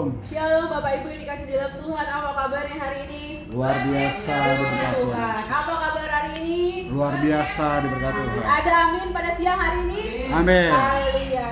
Shalom Bapak Ibu yang dikasih di dalam Tuhan. Apa kabarnya hari ini? Luar biasa diberkati Tuhan. Apa kabar hari ini? Luar biasa diberkati Tuhan. Ada amin pada siang hari ini? Amin. Haleluya.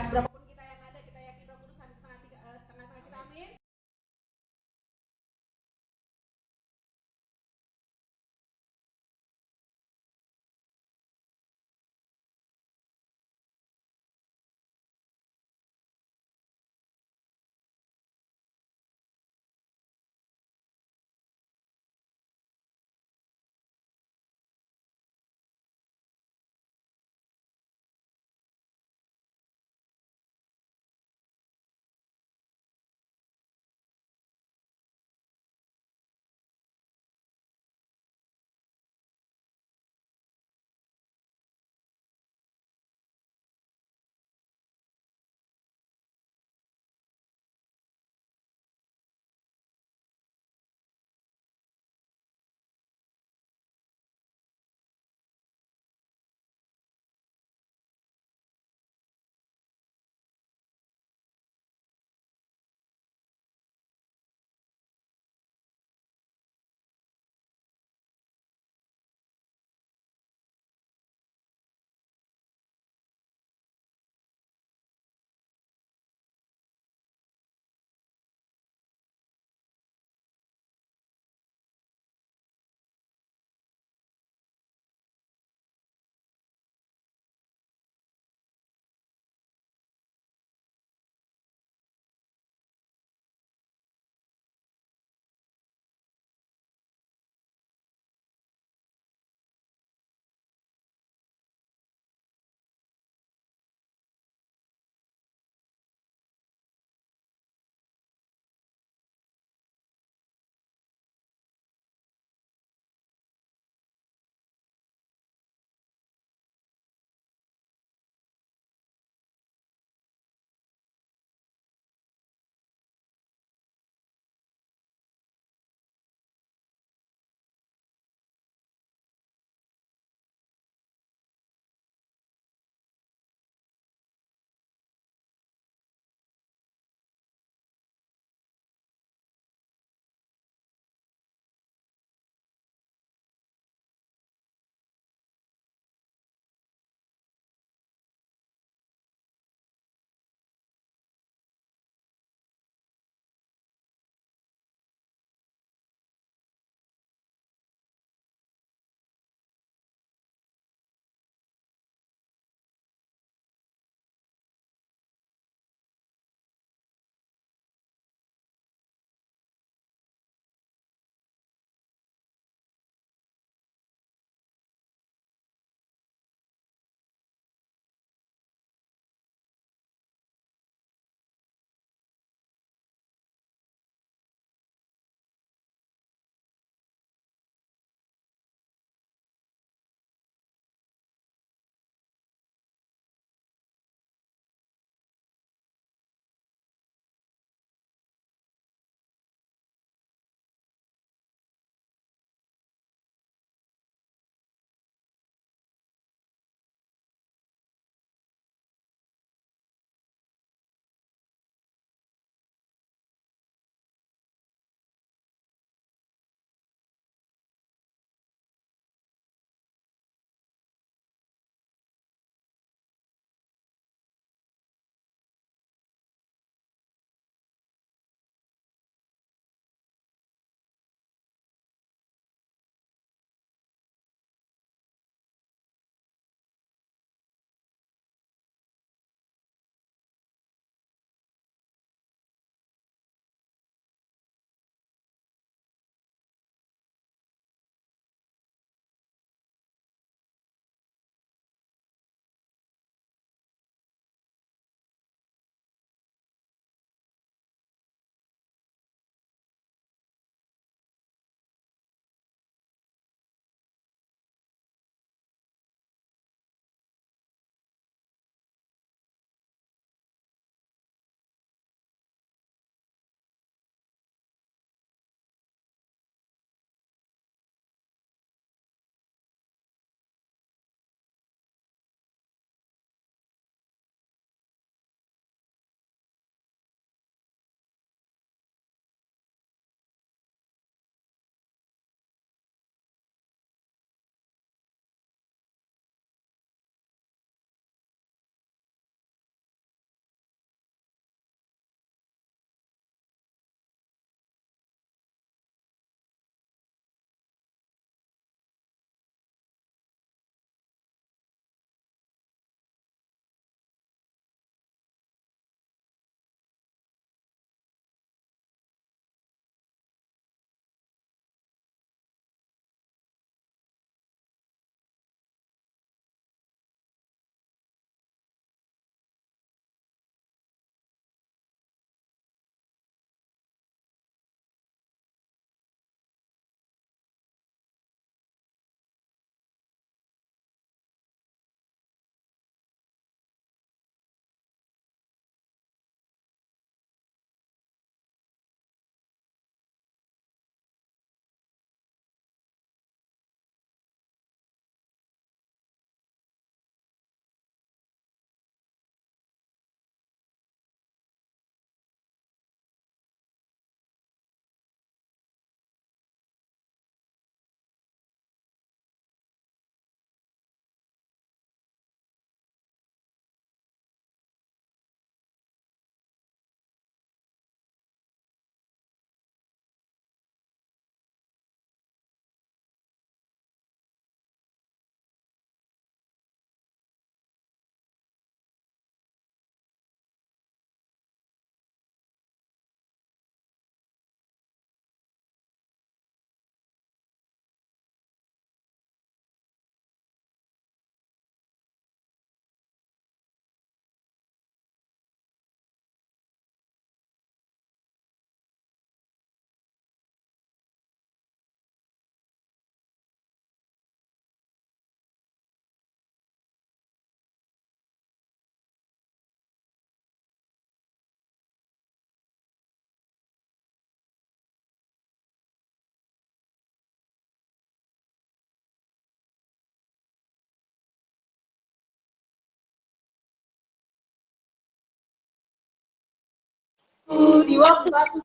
di waktu aku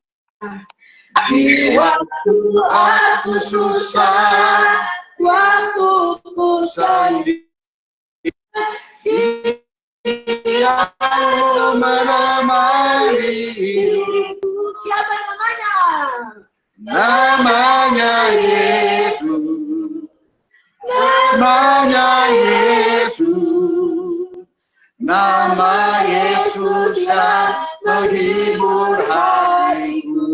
Di waktu aku susah, waktu ku sendiri Dia menemani. diriku. Siapa namanya? Namanya Yesus, namanya Yesus, nama Yesus yang menghibur hatiku.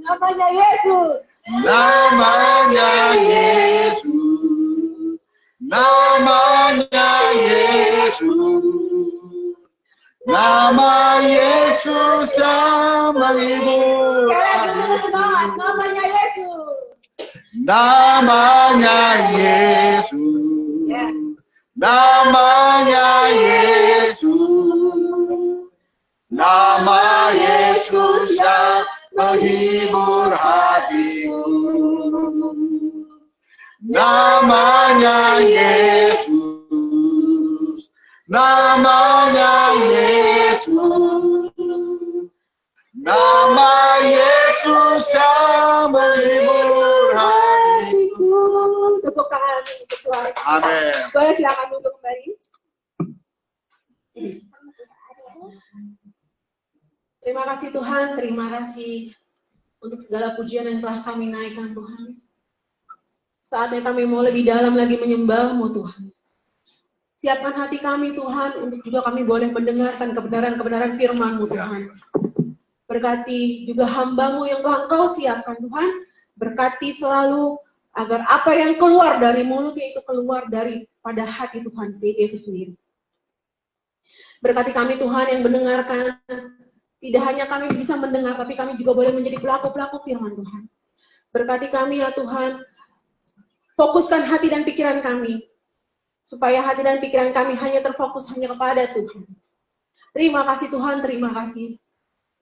Namanya Yesus. Namanya Yesus, namanya Yesus, nama Yesus yang menghibur hatiku. Namanya Yesus. Namanya Yesus, namanya Yesus, nama Yesus yang menghibur hatiku. Namanya Yesus, namanya Yesus, nama Yesus yang menghibur hatiku. Tepuk tangan untuk Tuhan. Amin. Boleh silakan duduk kembali. Terima kasih Tuhan, terima kasih untuk segala pujian yang telah kami naikkan Tuhan. Saatnya kami mau lebih dalam lagi menyembah-Mu Tuhan. Siapkan hati kami Tuhan untuk juga kami boleh mendengarkan kebenaran-kebenaran firman-Mu Tuhan. Berkati juga hamba-Mu yang Engkau siapkan Tuhan. Berkati selalu agar apa yang keluar dari mulutnya itu keluar daripada hati Tuhan Yesus sendiri. Berkati kami Tuhan yang mendengarkan. Tidak hanya kami bisa mendengar, tapi kami juga boleh menjadi pelaku-pelaku firman Tuhan. Berkati kami ya Tuhan, fokuskan hati dan pikiran kami, supaya hati dan pikiran kami hanya terfokus hanya kepada Tuhan. Terima kasih Tuhan, terima kasih.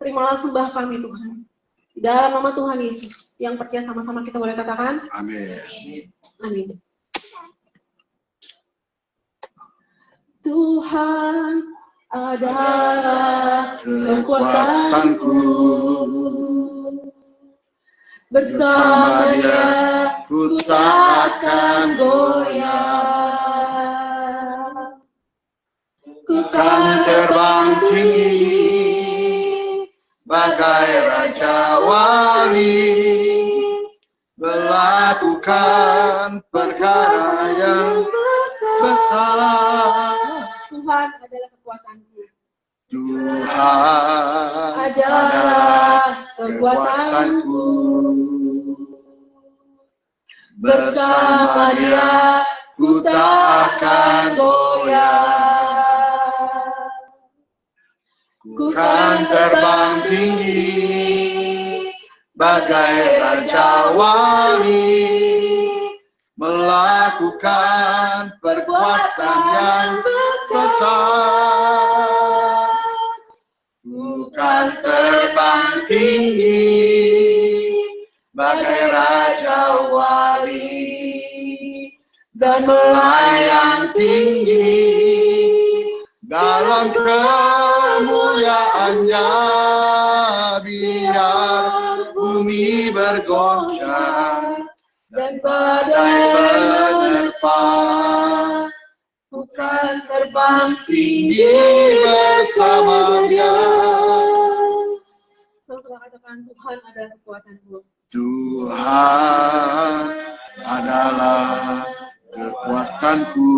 Terimalah sembah kami Tuhan. Di dalam nama Tuhan Yesus, yang percaya sama-sama kita boleh katakan. Amin. Amin. Tuhan adalah kekuatanku, bersama Dia ku tak akan goyah. Ku kan terbang tinggi bagai raja wali, melakukan perkara yang besar. Tuhan adalah kekuatanku. Tuhan adalah kekuatanku. Bersama Dia ku tak akan goyah. Ku kan terbang tinggi bagai raja wali, melakukan perbuatan yang besar. Ku kan terbang tinggi bagai raja wali, dan melayang tinggi dalam kemuliaannya, biar bumi bergoncang dan badai menerpa. Bukan terbang tinggi bersama Dia. Sama-sama katakan, Tuhan adalah kekuatanku. Tuhan adalah kekuatanku.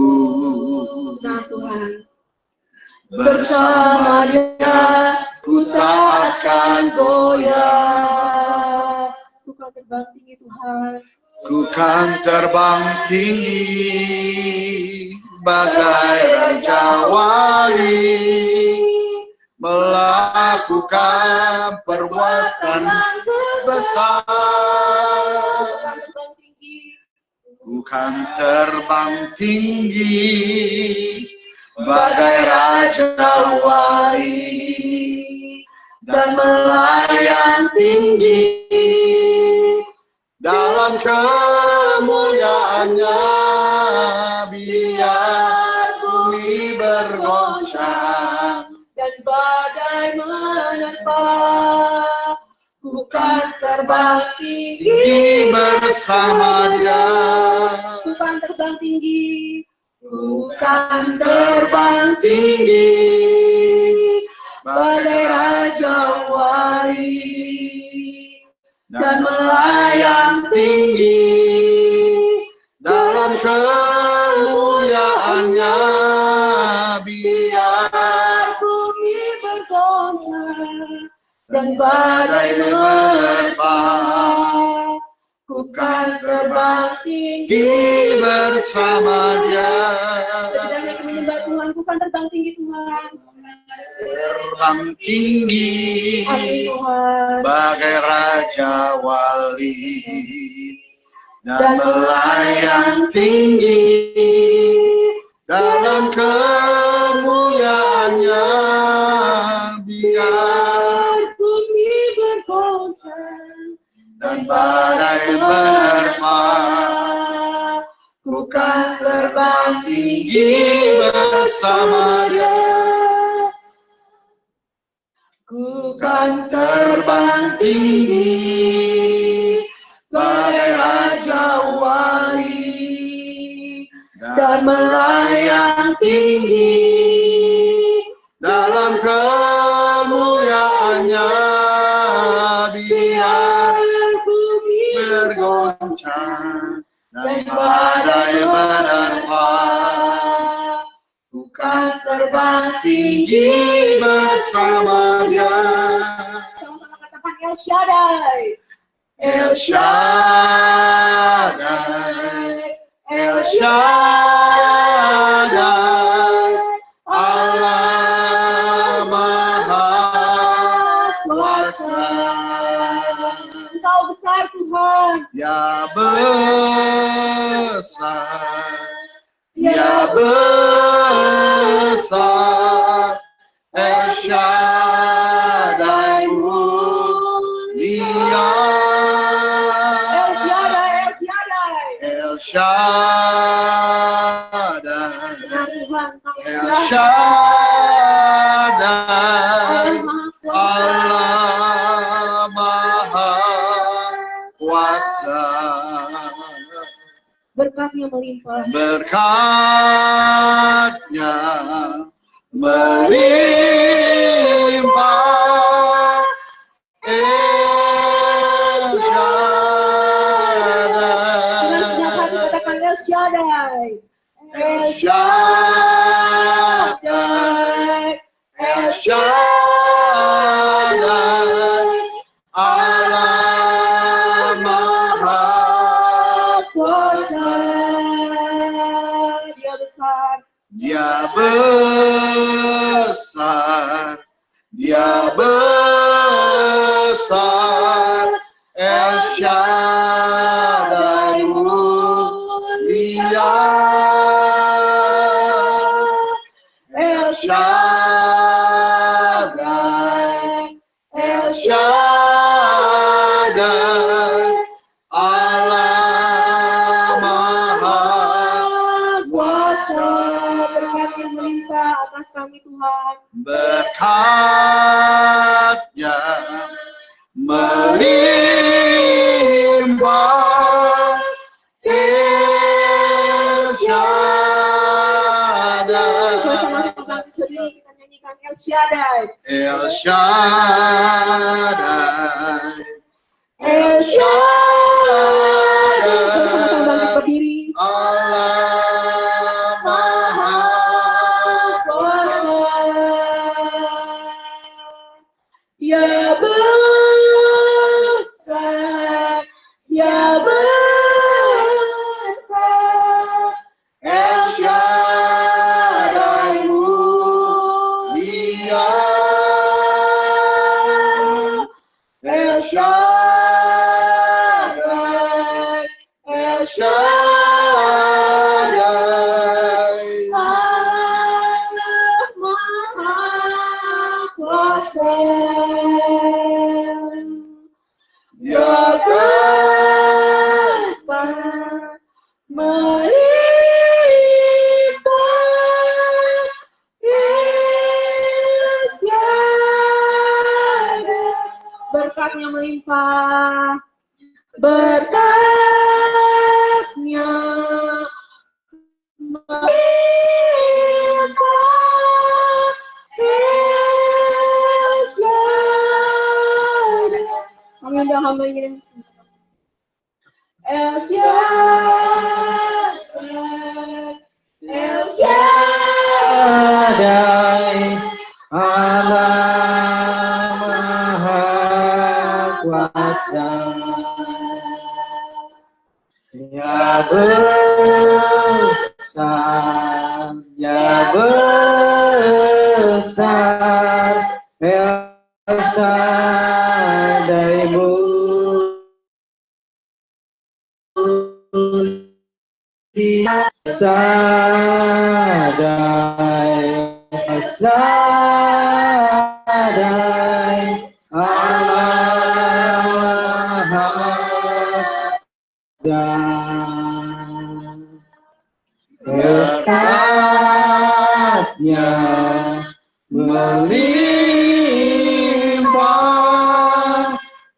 Nah Tuhan, Bersama Dia ku tak akan goyah. Ku kan terbang tinggi Tuhan. Ku kan terbang tinggi bagai raja wali, melakukan perbuatan besar. Ku kan terbang tinggi bagai raja wali, dan melayang tinggi dalam kemuliaannya, biar bumi bergoncang dan badai menerpa. kan terbang tinggi bersama Dia. ku kan terbang tinggi ku Kan kan terbang terbang tinggi bagai raja wali dan melayang tinggi dalam kemuliaannya. Biar bumi bergoncang dan badai badai menerpa menerpa, ku kan terbang tinggi tinggi bersama Dia. setidaknya kami menyembah Tuhan ku kan terbang tinggi Tuhan Terbang tinggi amin Tuhan bagai raja wali dan melayang tinggi dalam kemuliaannya. Biar bumi bergoncang dan badai menerpa, ku kan terbang tinggi bersama Dia. ku kan terbang tinggi bagai raja wali dan melayang tinggi dalam kemuliaannya. Biar bumi bergoncang dan badai menerpa, ku kan terbang tinggi bersama Dia. sama-sama katakan El Shaddai El Shaddai, El Shaddai, Allah Maha Kuasa. Engkau besar Tuhan Ya besar, ya besar, El Shaddai mulia. El Shaddai El Shaddai, benar Tuhan El Shaddai, Allah Allah Maha Kuasa Maha Kuasa. berkatnya melimpah Berkatnya melimpah. El dengan Shaddai, Shaddai El Shaddai, Allah Maha Kuasa. Dia besar Dia besar, Dia besar, El Shaddai mulia. El Shaddai, El Shaddai, Allah Maha Kuasa. berkatnya melimpah atas kami Tuhan Berkatnya melimpah. El Shaddai, bersama-sama berdiri kita nyanyikan El Shaddai El Shaddai, El Shaddai bersama-sama berdiri Allah Maha Kuasa. Ya besar, ya besar, El Shaddai mulia. El Shaddai, El Shaddai, Allah Maha Kuasa. Dia dapat melimpah El Shaddai. berkatnya melimpah, berkatnya melimpah. Amin dah hambanya. El Shaddai, El Shaddai, Allah Maha Kuasa, Ya besar, Ya besar, El Shaddai-Mu. Sadai, Sadai, Allah berkatnya melimpah,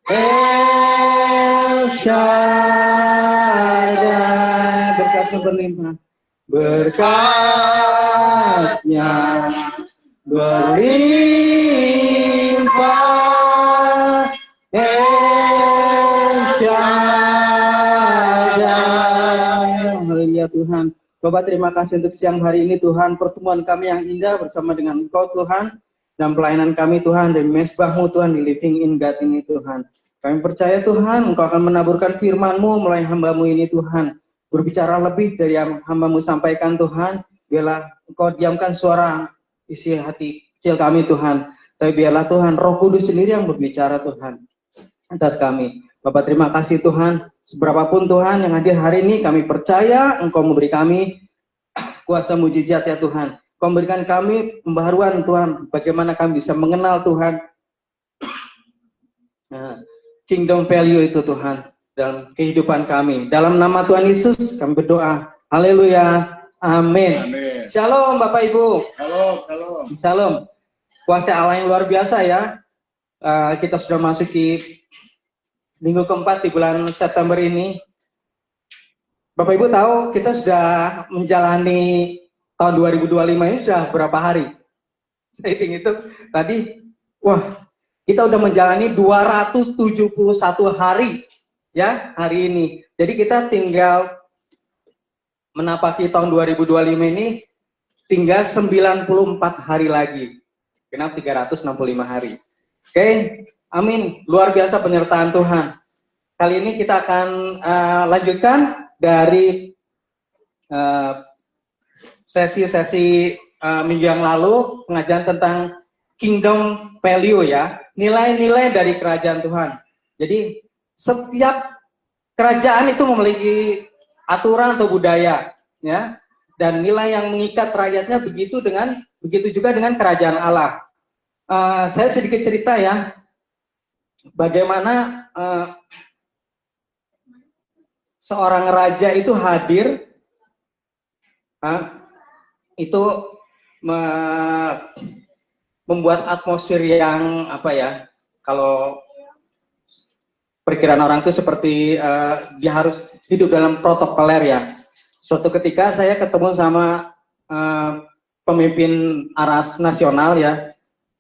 El Shaddai, berkatnya berlimpah, berkatnya berlimpah, El Shaddai. Haleluya Tuhan. Bapak terima kasih untuk siang hari ini Tuhan, pertemuan kami yang indah bersama dengan Engkau Tuhan, dan pelayanan kami Tuhan, dan mesbah-Mu Tuhan di Living in God ini Tuhan. Kami percaya Tuhan, Engkau akan menaburkan firman-Mu melalui hamba-Mu ini Tuhan. Berbicara lebih dari yang hamba-Mu sampaikan Tuhan, biarlah Engkau diamkan suara isi hati kecil kami Tuhan. Tapi biarlah Tuhan, Roh Kudus sendiri yang berbicara Tuhan atas kami. Bapak terima kasih Tuhan, seberapapun Tuhan yang hadir hari ini, kami percaya Engkau memberi kami kuasa mujizat ya Tuhan. Engkau memberikan kami pembaharuan Tuhan, bagaimana kami bisa mengenal Tuhan, kingdom value itu Tuhan, dalam kehidupan kami. Dalam nama Tuhan Yesus kami berdoa. Haleluya. Amin. Amin. Shalom Bapak Ibu. Shalom, shalom. Shalom. Kuasa Allah yang luar biasa ya. Kita sudah masuk di minggu keempat di bulan September ini. Bapak Ibu tahu kita sudah menjalani tahun 2025 ini sudah berapa hari? Saya hitung itu tadi, wah kita udah menjalani 271 hari ya hari ini. Jadi kita tinggal menapaki tahun 2025 ini tinggal 94 hari lagi. Genap 365 hari. Oke, amin. Luar biasa penyertaan Tuhan. Kali ini kita akan lanjutkan dari sesi-sesi minggu yang lalu, pengajaran tentang kingdom value ya, nilai-nilai dari kerajaan Tuhan. Jadi setiap kerajaan itu memiliki aturan atau budaya, ya, dan nilai yang mengikat rakyatnya begitu juga dengan kerajaan Allah. Saya sedikit cerita ya, bagaimana seorang raja itu hadir, itu membuat atmosfer yang apa ya, kalau perkiraan orang itu seperti dia harus hidup dalam protokoler ya. Suatu ketika saya ketemu sama pemimpin Aras Nasional ya,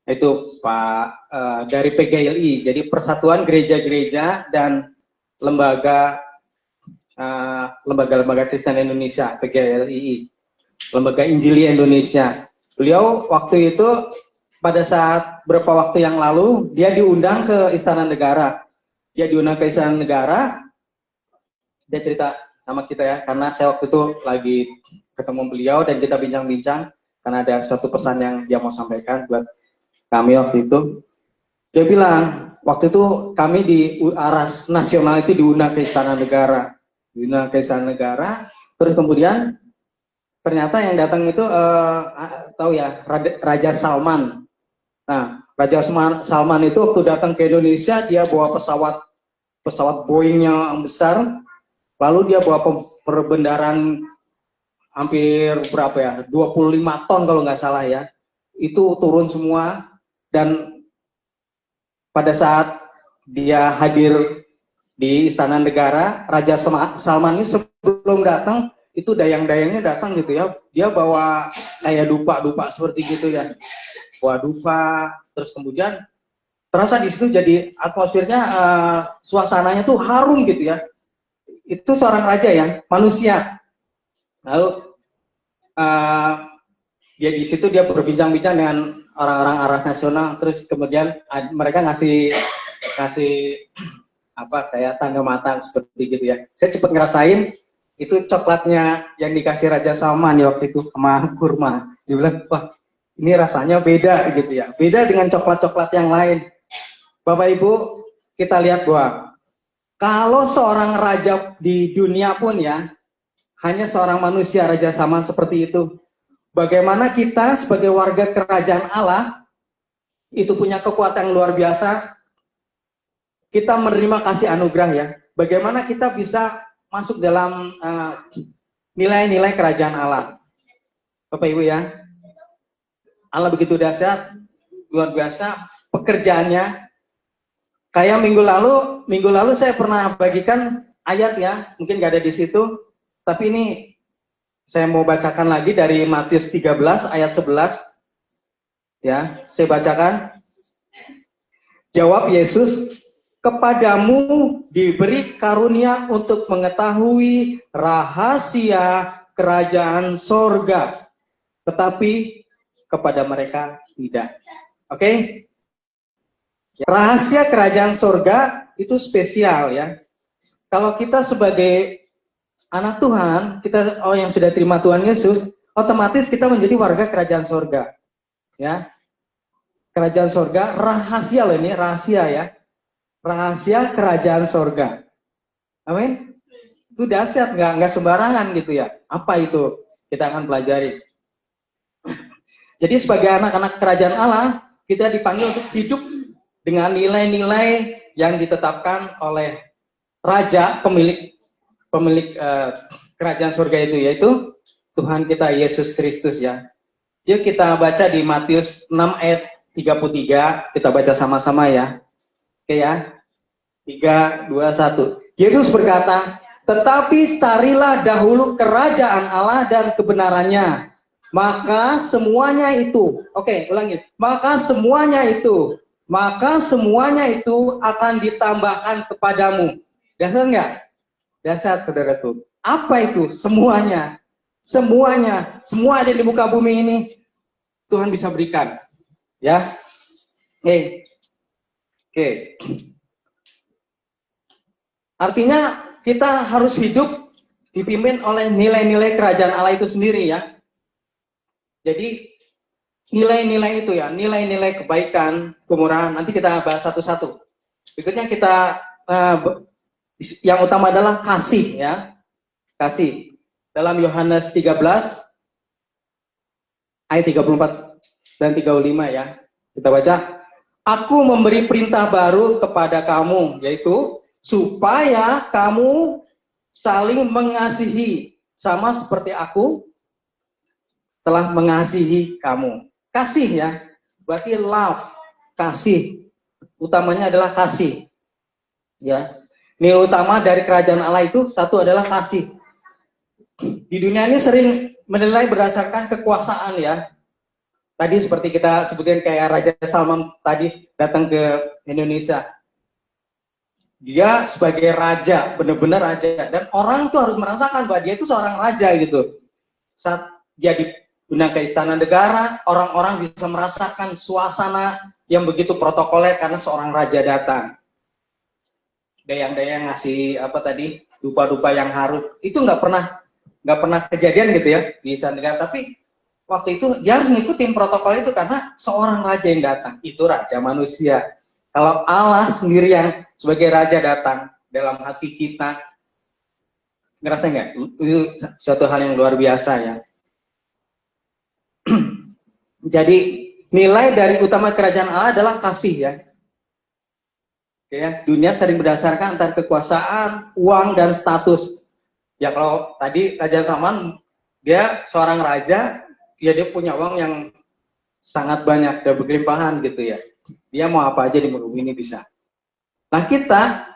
itu Pak dari PGLI, jadi Persatuan Gereja-Gereja dan lembaga Kristen Indonesia, PGLI, Lembaga Injili Indonesia. Beliau waktu itu pada saat beberapa waktu yang lalu dia diundang ke Istana Negara. Dia cerita sama kita ya, karena saya waktu itu lagi ketemu beliau dan kita bincang-bincang karena ada suatu pesan yang dia mau sampaikan buat kami waktu itu. Dia bilang, waktu itu kami di Aras Nasional itu diundang ke Istana Negara. Terus kemudian ternyata yang datang itu tahu ya, Raja Salman. Nah, Raja Salman itu waktu datang ke Indonesia, dia bawa pesawat Boeing yang besar, lalu dia bawa perbendaharaan hampir berapa ya, 25 ton kalau nggak salah ya. Itu turun semua, dan pada saat dia hadir di Istana Negara, Raja Salman ini sebelum datang itu dayang-dayangnya datang gitu ya, dia bawa kayak dupa seperti gitu ya, bawa dupa, terus kemudian terasa di situ jadi atmosfernya, suasananya tuh harum gitu ya. Itu seorang raja ya, manusia. Lalu dia di situ dia berbincang-bincang dengan orang-orang Arab nasional, terus kemudian mereka ngasih apa kayak tanda mata seperti gitu ya. Saya cepat ngerasain itu coklatnya yang dikasih Raja Salman ya waktu itu sama kurma. Dia bilang, wah ini rasanya beda gitu ya, beda dengan coklat-coklat yang lain. Bapak Ibu, kita lihat bahwa kalau seorang raja di dunia pun ya, hanya seorang manusia Raja Salman seperti itu. Bagaimana kita sebagai warga kerajaan Allah itu punya kekuatan yang luar biasa. Kita menerima kasih anugerah ya. Bagaimana kita bisa masuk dalam nilai-nilai kerajaan Allah. Bapak Ibu ya. Allah begitu dahsyat, luar biasa pekerjaannya. Kayak minggu lalu saya pernah bagikan ayat ya, mungkin nggak ada di situ, tapi ini saya mau bacakan lagi dari Matius 13 ayat 11. Ya, saya bacakan. Jawab Yesus, kepadamu diberi karunia untuk mengetahui rahasia kerajaan sorga, tetapi kepada mereka tidak. Oke? Rahasia kerajaan sorga itu spesial ya. Kalau kita sebagai anak Tuhan, kita yang sudah terima Tuhan Yesus, otomatis kita menjadi warga kerajaan sorga. Ya. Kerajaan sorga, rahasia loh ini, rahasia ya. Rahasia kerajaan sorga. Amin. Itu dahsyat, nggak sembarangan gitu ya. Apa itu? Kita akan pelajari. Jadi sebagai anak-anak kerajaan Allah, kita dipanggil untuk hidup dengan nilai-nilai yang ditetapkan oleh Raja, pemilik kerajaan surga itu, yaitu Tuhan kita Yesus Kristus ya. Yuk kita baca di Matius 6 ayat 33, kita baca sama-sama ya. Oke ya. 3, 2, 1. Yesus berkata, tetapi carilah dahulu kerajaan Allah dan kebenarannya, maka semuanya itu, oke, ulangi, maka semuanya itu akan ditambahkan kepadamu. Dasar nggak? Dasar saudara tuh. Apa itu? Semuanya, semua ada di muka bumi ini Tuhan bisa berikan. Ya, oke. Artinya kita harus hidup dipimpin oleh nilai-nilai kerajaan Allah itu sendiri ya. Jadi nilai-nilai itu ya, nilai-nilai kebaikan, kemurahan. Nanti kita bahas satu-satu. Berikutnya kita yang utama adalah kasih ya. Kasih. Dalam Yohanes 13 ayat 34 dan 35 ya. Kita baca, aku memberi perintah baru kepada kamu, yaitu supaya kamu saling mengasihi sama seperti aku telah mengasihi kamu. Kasih ya, berarti love, kasih. Utamanya adalah kasih. Ya. Nilai utama dari kerajaan Allah itu satu adalah kasih. Di dunia ini sering menilai berdasarkan kekuasaan ya. Tadi seperti kita sebutin kayak Raja Salman tadi datang ke Indonesia. Dia sebagai raja, benar-benar raja. Dan orang tuh harus merasakan bahwa dia itu seorang raja gitu. Saat dia diundang ke Istana Negara, orang-orang bisa merasakan suasana yang begitu protokoler karena seorang raja datang. Dayang-dayang ngasih apa tadi, dupa-dupa yang harum. Itu nggak pernah kejadian gitu ya di Istana Negara. Tapi waktu itu dia harus ngikutin protokol itu karena seorang raja yang datang. Itu raja manusia. Kalau Allah sendiri yang sebagai raja datang dalam hati kita, ngerasa nggak? Itu suatu hal yang luar biasa ya. Jadi nilai dari utama kerajaan Allah adalah kasih ya. Ya, dunia sering berdasarkan antara kekuasaan, uang dan status. Ya kalau tadi Raja Salman dia seorang raja, ya dia punya uang yang sangat banyak dan berlimpahan gitu ya. Dia mau apa aja di muka bumi ini bisa. Nah kita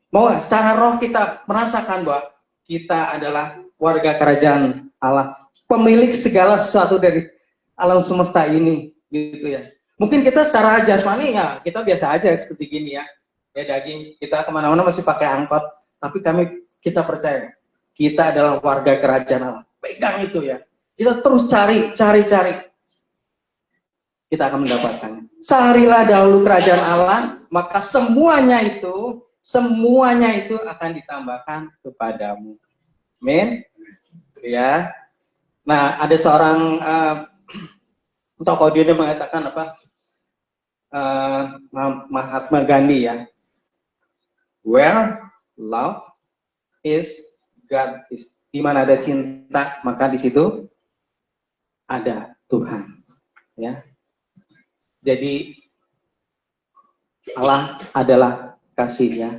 mau secara roh kita merasakan bahwa kita adalah warga kerajaan Allah, pemilik segala sesuatu dari alam semesta ini, gitu ya. Mungkin kita secara jasmani ya kita biasa aja seperti gini ya, daging kita kemana-mana masih pakai angkot, tapi kita percaya kita adalah warga kerajaan Allah. Pegang itu ya, kita terus cari, kita akan mendapatkannya. Carilah dahulu kerajaan Allah, maka semuanya itu akan ditambahkan kepadamu. Amin. Ya. Nah, ada seorang tokoh dia mengatakan apa? Mahatma Gandhi ya. Where love is, God is. Di mana ada cinta, maka di situ ada Tuhan. Ya. Jadi Allah adalah kasih ya.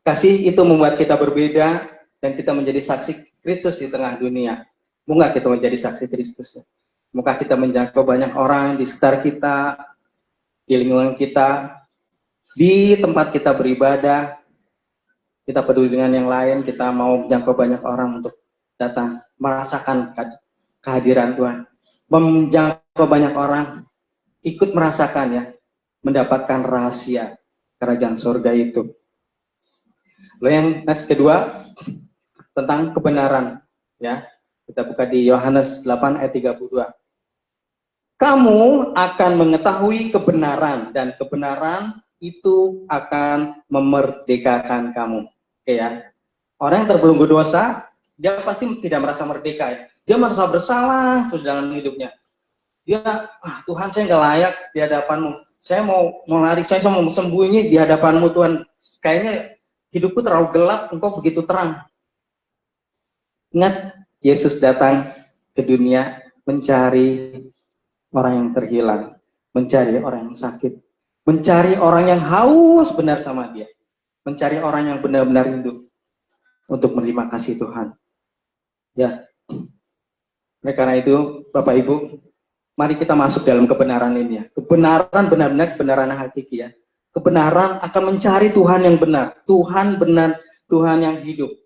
Kasih itu membuat kita berbeda dan kita menjadi saksi Kristus di tengah dunia. Moga kita menjadi saksi Kristus ya. Moga kita menjangkau banyak orang di sekitar kita, di lingkungan kita, di tempat kita beribadah. Kita peduli dengan yang lain, kita mau menjangkau banyak orang untuk datang merasakan kehadiran Tuhan. Menjangkau banyak orang ikut merasakan ya, mendapatkan rahasia kerajaan surga itu. Lalu yang next kedua tentang kebenaran ya. Kita buka di Yohanes 8 ayat 32. Kamu akan mengetahui kebenaran dan kebenaran itu akan memerdekakan kamu. Oke ya. Orang yang terbelenggu dosa, dia pasti tidak merasa merdeka ya. Dia merasa bersalah terus dalam hidupnya. Dia, Tuhan saya nggak layak di hadapanmu. Saya mau lari, saya mau sembunyi di hadapanmu Tuhan. Kayaknya hidupku terlalu gelap, engkau begitu terang. Ingat, Yesus datang ke dunia mencari orang yang terhilang, mencari orang yang sakit, mencari orang yang haus benar sama dia, mencari orang yang benar-benar rindu untuk menerima kasih Tuhan. Ya, oleh karena itu, Bapak Ibu, mari kita masuk dalam kebenaran ini ya. Kebenaran benar-benar kebenaran hakiki ya. Kebenaran akan mencari Tuhan yang benar, Tuhan benar, Tuhan yang hidup.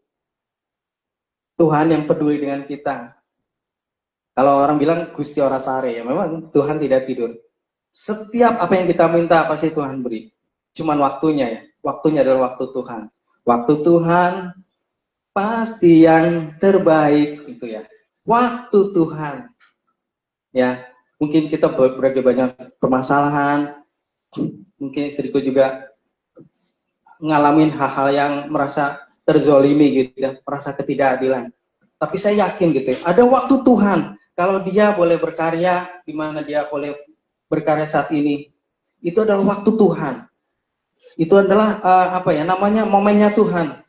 Tuhan yang peduli dengan kita. Kalau orang bilang Gusti ora sare, ya memang Tuhan tidak tidur. Setiap apa yang kita minta pasti Tuhan beri. Cuman waktunya ya. Waktunya adalah waktu Tuhan. Waktu Tuhan pasti yang terbaik itu ya. Waktu Tuhan. Ya, mungkin kita berbagai banyak permasalahan. Mungkin istriku juga ngalamin hal-hal yang merasa terzolimi gitu ya, merasa ketidakadilan. Tapi saya yakin gitu ya, ada waktu Tuhan. Kalau dia boleh berkarya, di mana dia boleh berkarya saat ini, itu adalah waktu Tuhan. Itu adalah namanya momennya Tuhan.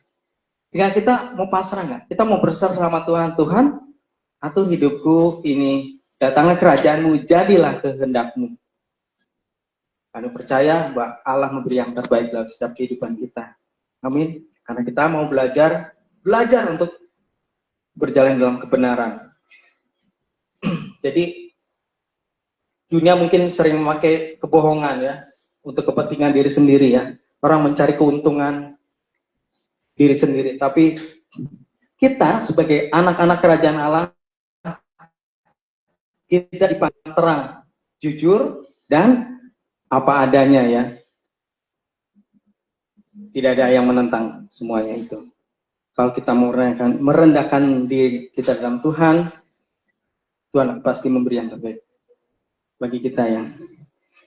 Jika kita mau pasrah nggak? Kita mau berserah sama Tuhan, Tuhan, atau hidupku ini datanglah kerajaanmu, jadilah kehendakmu. Kami percaya bahwa Allah memberi yang terbaik dalam setiap kehidupan kita. Amin. Karena kita mau belajar untuk berjalan dalam kebenaran. Jadi dunia mungkin sering memakai kebohongan ya untuk kepentingan diri sendiri ya. Orang mencari keuntungan diri sendiri. Tapi kita sebagai anak-anak kerajaan Allah, kita dipanggil terang, jujur dan apa adanya ya. Tidak ada yang menentang semuanya itu. Kalau kita merendahkan diri kita dalam Tuhan, Tuhan pasti memberi yang terbaik bagi kita ya.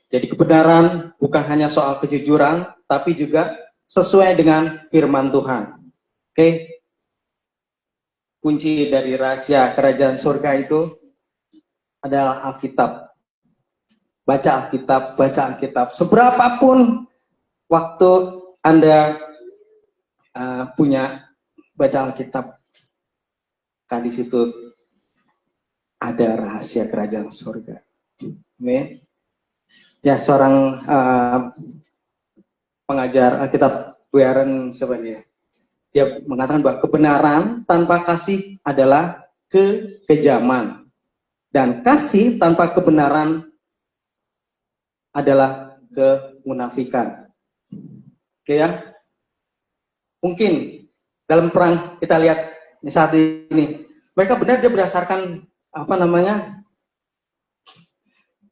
Jadi kebenaran bukan hanya soal kejujuran, tapi juga sesuai dengan firman Tuhan. Oke? Kunci dari rahasia kerajaan surga itu adalah Alkitab. Baca Alkitab. Seberapapun waktu Anda punya, baca Alkitab, kan di situ ada rahasia kerajaan surga. Amin. Ya, seorang pengajar Alkitab, Warren sebenarnya, dia mengatakan bahwa kebenaran tanpa kasih adalah kekejaman, dan kasih tanpa kebenaran adalah kemunafikan. Oke ya. Mungkin dalam perang kita lihat saat ini, mereka benar dia berdasarkan apa namanya?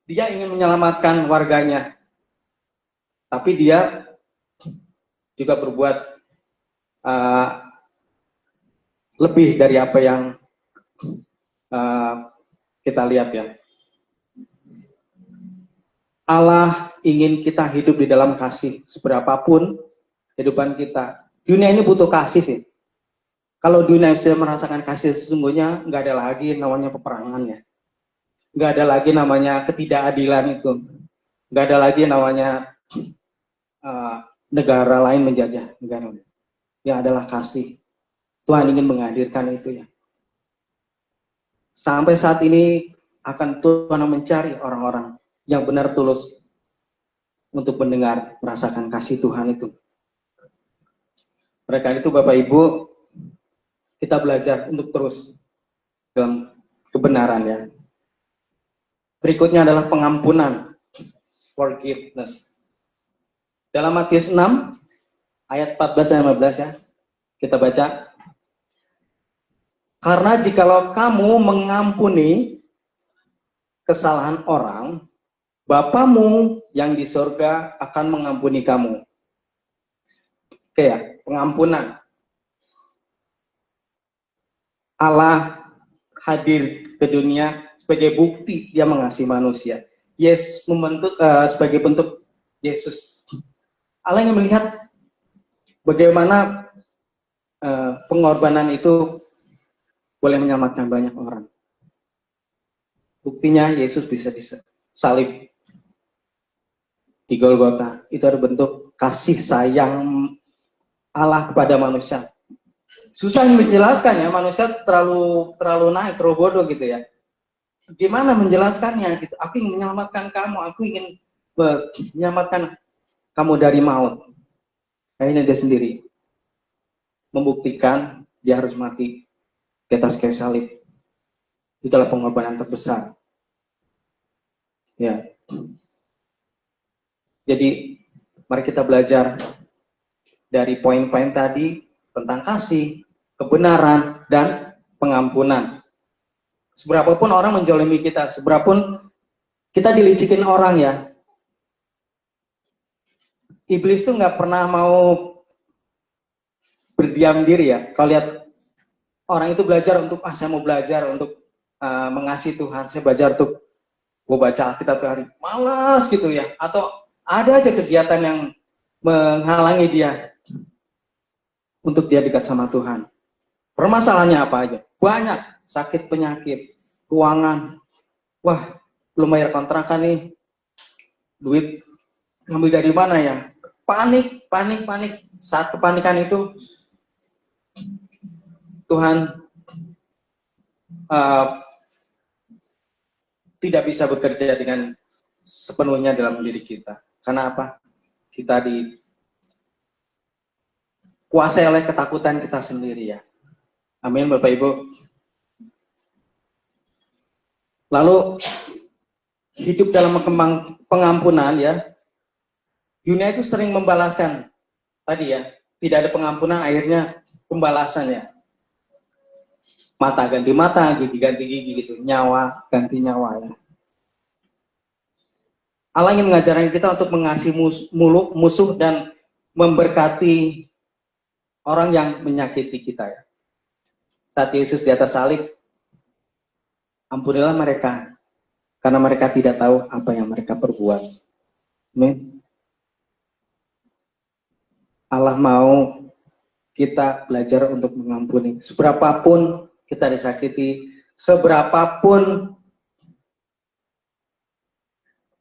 Dia ingin menyelamatkan warganya. Tapi dia juga berbuat lebih dari apa yang kita lihat ya. Allah ingin kita hidup di dalam kasih seberapapun kehidupan kita. Dunia ini butuh kasih sih. Kalau dunia sudah merasakan kasih sesungguhnya, nggak ada lagi namanya peperangan ya. Nggak ada lagi namanya ketidakadilan itu. Nggak ada lagi namanya negara lain menjajah negara lain. Yang adalah kasih. Tuhan ingin menghadirkan itu ya. Sampai saat ini akan Tuhan mencari orang-orang yang benar tulus untuk mendengar, merasakan kasih Tuhan itu. Mereka itu Bapak Ibu, kita belajar untuk terus dalam kebenaran ya. Berikutnya adalah pengampunan, forgiveness. Dalam Matius 6 ayat 14 dan 15 ya, kita baca. Karena jikalau kamu mengampuni kesalahan orang, Bapamu yang di surga akan mengampuni kamu. Oke ya, pengampunan. Allah hadir ke dunia sebagai bukti dia mengasihi manusia. Yesus membentuk sebagai bentuk Yesus. Allah ingin melihat bagaimana pengorbanan itu boleh menyelamatkan banyak orang. Buktinya Yesus bisa disalib di Golgota. Itu ada bentuk kasih sayang Allah kepada manusia. Susah menjelaskan ya, manusia terlalu naik, terlalu bodoh gitu ya. Gimana menjelaskannya gitu? Aku ingin menyelamatkan kamu, aku ingin menyelamatkan kamu dari maut. Akhirnya dia sendiri membuktikan dia harus mati di atas kayu salib. Itulah pengorbanan terbesar. Ya. Jadi mari kita belajar dari poin-poin tadi tentang kasih, kebenaran, dan pengampunan. Seberapapun orang menjolimi kita, seberapapun kita dilicikin orang ya, iblis tuh nggak pernah mau berdiam diri ya. Kalau lihat orang itu belajar untuk, saya mau belajar untuk mengasihi Tuhan, saya belajar untuk gue baca Alkitab hari, malas gitu ya, atau ada aja kegiatan yang menghalangi dia untuk dia dekat sama Tuhan. Permasalahannya apa aja? Banyak, sakit penyakit, keuangan, wah belum bayar kontrakan nih, duit ngambil dari mana ya? Panik. Saat kepanikan itu Tuhan tidak bisa bekerja dengan sepenuhnya dalam diri kita. Karena apa? Kita dikuasai oleh ketakutan kita sendiri ya. Amin Bapak Ibu. Lalu hidup dalam pengampunan ya. Dunia itu sering membalaskan. Tadi ya, tidak ada pengampunan akhirnya pembalasan ya. Mata ganti mata, gigi ganti gigi gitu, nyawa ganti nyawa ya. Allah ingin mengajarkan kita untuk mengasihi musuh dan memberkati orang yang menyakiti kita ya. Saat Yesus di atas salib, ampunilah mereka karena mereka tidak tahu apa yang mereka perbuat. Amin. Allah mau kita belajar untuk mengampuni. Seberapapun kita disakiti, seberapapun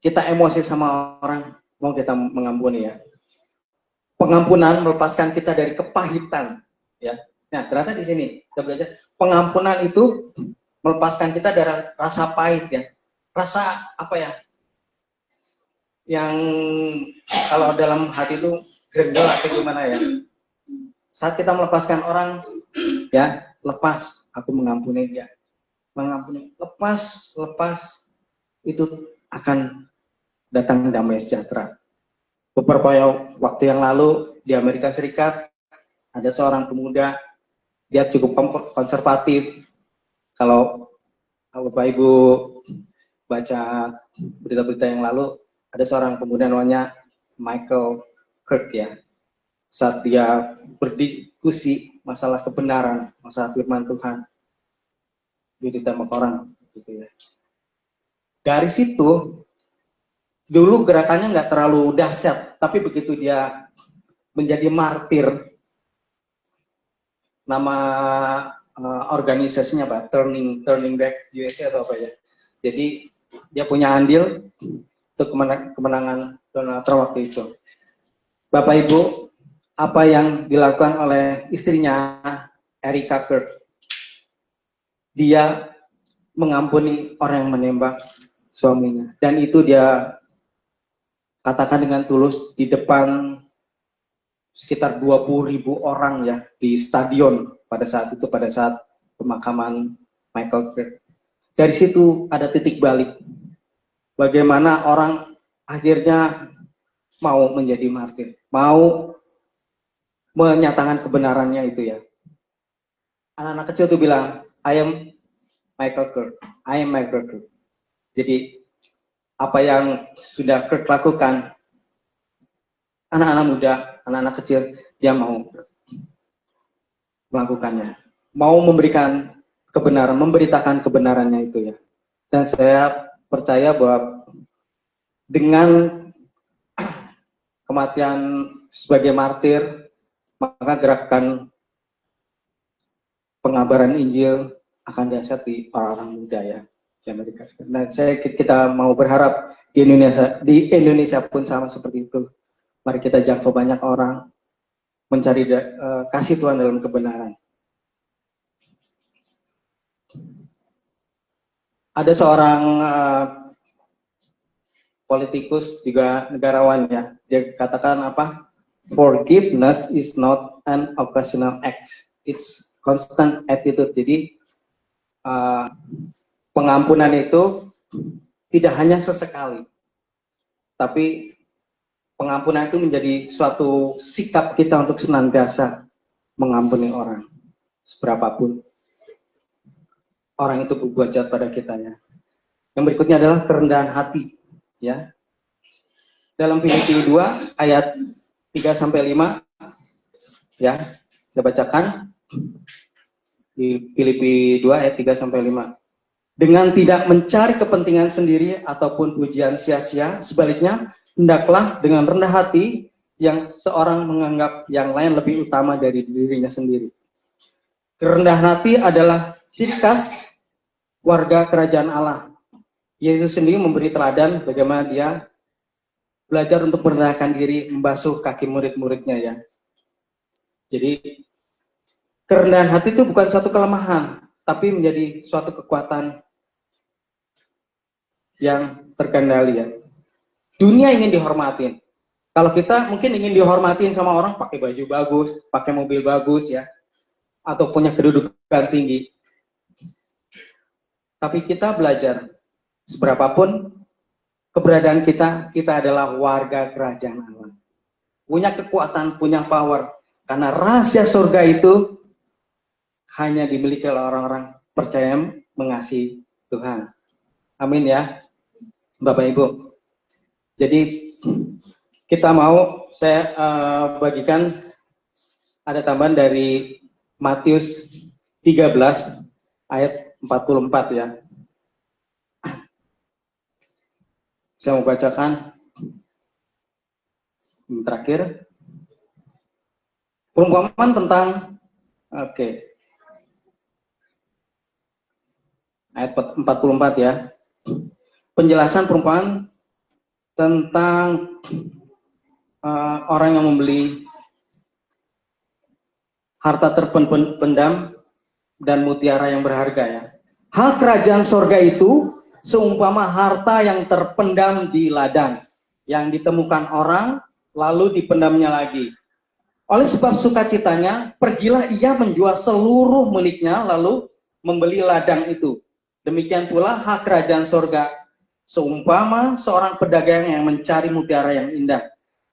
kita emosi sama orang, mau kita mengampuni ya. Pengampunan melepaskan kita dari kepahitan ya. Nah, ternyata di sini kita belajar pengampunan itu melepaskan kita dari rasa pahit ya. Rasa apa ya? Yang kalau dalam hati itu grendel atau gimana ya. Saat kita melepaskan orang ya, lepas, aku mengampuni dia. Mengampuni, lepas itu akan datang damai sejahtera. Beberapa waktu yang lalu di Amerika Serikat ada seorang pemuda, dia cukup konservatif. Kalau Bapak Ibu baca berita-berita yang lalu, ada seorang pemuda namanya Michael Kirk ya. Saat dia berdiskusi masalah kebenaran, masalah firman Tuhan, dia ditembak orang, gitu ya. Dari situ, dulu gerakannya nggak terlalu dahsyat, tapi begitu dia menjadi martir, nama organisasinya apa? Turning Back USA atau apa ya? Jadi dia punya andil untuk kemenangan Donald Trump waktu itu. Bapak Ibu, apa yang dilakukan oleh istrinya Erika Kirk? Dia mengampuni orang yang menembak suaminya, dan itu dia katakan dengan tulus di depan sekitar 20.000 orang ya di stadion pada saat itu, pada saat pemakaman Michael Kirk. Dari situ ada titik balik. Bagaimana orang akhirnya mau menjadi martir, mau menyatakan kebenarannya itu ya. Anak-anak kecil itu bilang, I am Michael Kirk, I am Michael Kirk. Jadi apa yang sudah Kirk lakukan, anak-anak muda, anak-anak kecil, dia mau melakukannya, mau memberikan kebenaran, memberitakan kebenarannya itu ya. Dan saya percaya bahwa dengan kematian sebagai martir, maka gerakan pengabaran Injil akan dahsyat di orang-orang muda ya di Amerika Serikat. Nah, kita mau berharap di Indonesia pun sama seperti itu. Mari kita jangkau banyak orang, mencari kasih Tuhan dalam kebenaran. Ada seorang politikus juga negarawan ya, dia katakan apa? Forgiveness is not an occasional act, it's constant attitude. Jadi pengampunan itu tidak hanya sesekali, tapi pengampunan itu menjadi suatu sikap kita untuk senantiasa mengampuni orang, seberapapun orang itu berbuat jahat pada kita ya. Yang berikutnya adalah kerendahan hati ya. Dalam Filipi 2 ayat 3-5 ya, saya bacakan di Filipi 2 ayat 3-5. Dengan tidak mencari kepentingan sendiri ataupun pujian sia-sia, sebaliknya hendaklah dengan rendah hati yang seorang menganggap yang lain lebih utama dari dirinya sendiri. Kerendahan hati adalah ciri khas warga kerajaan Allah. Yesus sendiri memberi teladan bagaimana dia belajar untuk merendahkan diri, membasuh kaki murid-muridnya ya. Jadi kerendahan hati itu bukan suatu kelemahan, tapi menjadi suatu kekuatan yang terkendali ya. Dunia ingin dihormatin. Kalau kita mungkin ingin dihormatin sama orang pakai baju bagus, pakai mobil bagus ya, atau punya kedudukan tinggi. Tapi kita belajar, seberapapun keberadaan kita, kita adalah warga kerajaan Allah. Punya kekuatan, punya power. Karena rahasia surga itu hanya dimiliki oleh orang-orang percaya mengasihi Tuhan. Amin ya, Bapak Ibu. Jadi kita mau, saya bagikan ada tambahan dari Matius 13 ayat 44 ya. Saya mau bacakan yang terakhir. Perumpamaan tentang, ayat 44 ya. Penjelasan perumpamaan tentang orang yang membeli harta terpendam dan mutiara yang berharga ya. Hal kerajaan sorga itu seumpama harta yang terpendam di ladang, yang ditemukan orang, lalu dipendamnya lagi. Oleh sebab sukacitanya, pergilah ia menjual seluruh miliknya, lalu membeli ladang itu. Demikian pula hak kerajaan sorga, seumpama seorang pedagang yang mencari mutiara yang indah.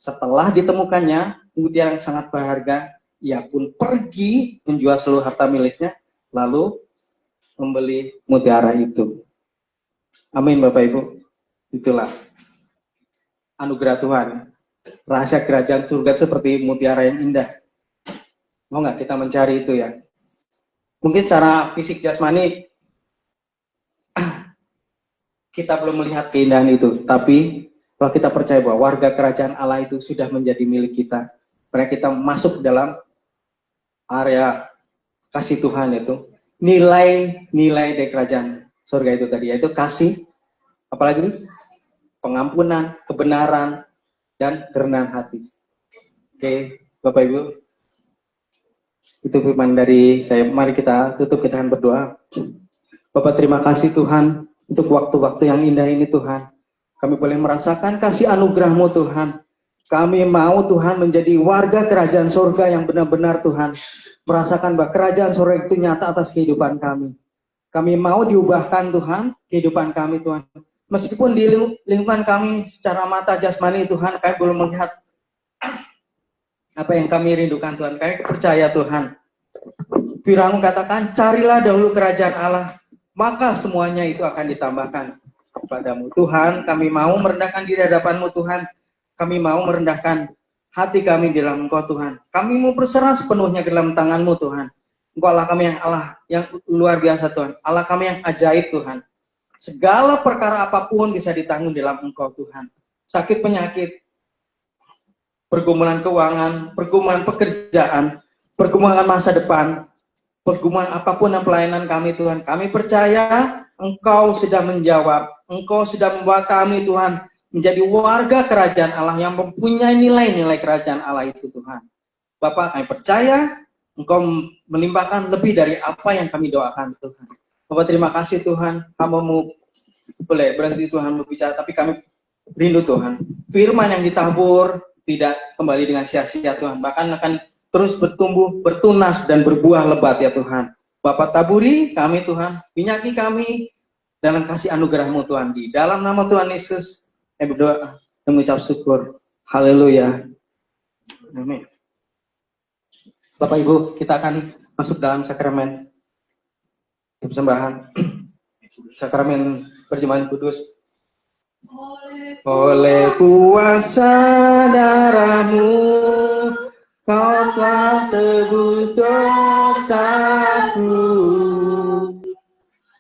Setelah ditemukannya mutiara yang sangat berharga, ia pun pergi menjual seluruh harta miliknya, lalu membeli mutiara itu. Amin Bapak Ibu. Itulah anugerah Tuhan. Rahasia kerajaan surga seperti mutiara yang indah. Mau nggak kita mencari itu ya? Mungkin secara fisik jasmani kita belum melihat keindahan itu, tapi kalau kita percaya bahwa warga kerajaan Allah itu sudah menjadi milik kita, karena kita masuk dalam area kasih Tuhan itu, nilai dari kerajaan surga itu tadi, yaitu kasih, apalagi pengampunan, kebenaran, dan kerendahan hati. Oke, Bapak Ibu, itu firman dari saya. Mari kita tutup, kita akan berdoa. Bapak, terima kasih Tuhan untuk waktu-waktu yang indah ini Tuhan. Kami boleh merasakan kasih anugerah-Mu Tuhan. Kami mau Tuhan menjadi warga kerajaan surga yang benar-benar Tuhan. Merasakan bahwa kerajaan surga itu nyata atas kehidupan kami. Kami mau diubahkan Tuhan, kehidupan kami Tuhan. Meskipun di lingkungan kami secara mata jasmani Tuhan, kami belum melihat apa yang kami rindukan Tuhan. Kami percaya Tuhan. Firman-Mu katakan, carilah dahulu kerajaan Allah, maka semuanya itu akan ditambahkan kepadamu. Tuhan, kami mau merendahkan diri hadapan-Mu Tuhan. Kami mau merendahkan hati kami di dalam Engkau Tuhan. Kami mau berserah sepenuhnya ke dalam tangan-Mu Tuhan. Engkau Allah kami yang luar biasa Tuhan. Allah kami yang ajaib Tuhan. Segala perkara apapun bisa ditanggung dalam Engkau Tuhan. Sakit penyakit, pergumulan keuangan, pergumulan pekerjaan, pergumulan masa depan, pergumulan apapun dan pelayanan kami Tuhan. Kami percaya Engkau sudah menjawab. Engkau sudah membawa kami Tuhan menjadi warga kerajaan Allah yang mempunyai nilai-nilai kerajaan Allah itu Tuhan. Bapak, kami percaya Engkau melimpahkan lebih dari apa yang kami doakan Tuhan. Bapak, terima kasih Tuhan. Hamba-Mu boleh berhenti Tuhan berbicara, tapi kami rindu Tuhan. Firman yang ditabur tidak kembali dengan sia-sia Tuhan. Bahkan akan terus bertumbuh, bertunas, dan berbuah lebat ya Tuhan. Bapak taburi kami Tuhan. Minyaki kami dalam kasih anugerah-Mu Tuhan. Di dalam nama Tuhan Yesus, saya berdoa dan mengucap syukur. Haleluya. Amin. Bapak Ibu, kita akan masuk dalam sakramen persembahan. Sakramen perjamuan kudus. Oleh kuasa darah-Mu, Kau telah tebus dosaku.